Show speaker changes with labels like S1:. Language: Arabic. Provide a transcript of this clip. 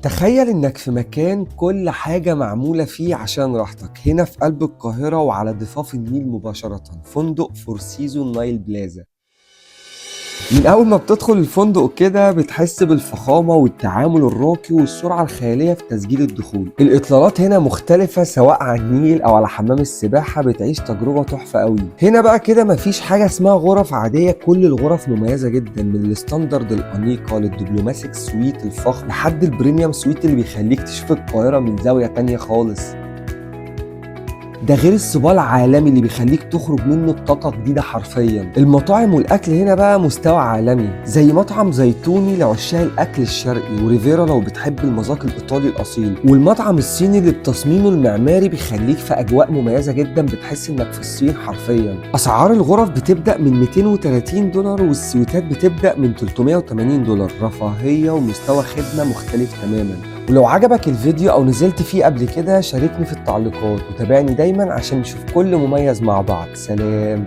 S1: تخيل انك في مكان كل حاجة معمولة فيه عشان راحتك، هنا في قلب القاهرة وعلى ضفاف النيل مباشرة. فندق فور سيزون نايل بلازا. من اول ما بتدخل الفندق كده بتحس بالفخامة والتعامل الراقي والسرعة الخيالية في تسجيل الدخول. الاطلالات هنا مختلفة سواء على النيل او على حمام السباحة، بتعيش تجربة تحفة قوي. هنا بقى كده مفيش حاجة اسمها غرف عادية، كل الغرف مميزة جدا، من الستاندرد الانيقة للدبلوماسيك سويت الفخم لحد البريميوم سويت اللي بيخليك تشوف القاهرة من زاوية تانية خالص. ده غير السبا العالمي اللي بيخليك تخرج منه بطاقة جديدة حرفيا. المطاعم والأكل هنا بقى مستوى عالمي، زي مطعم زيتوني لعشاق الأكل الشرقي، وريفيرا لو بتحب المذاق الإيطالي الأصيل، والمطعم الصيني اللي بتصميمه المعماري بيخليك في أجواء مميزة جدا، بتحس إنك في الصين حرفيا. أسعار الغرف بتبدأ من $230 والسويتات بتبدأ من $380. رفاهية ومستوى خدمة مختلف تماما. ولو عجبك الفيديو او نزلت فيه قبل كده شاركني في التعليقات، وتابعني دايما عشان نشوف كل مميز مع بعض. سلام.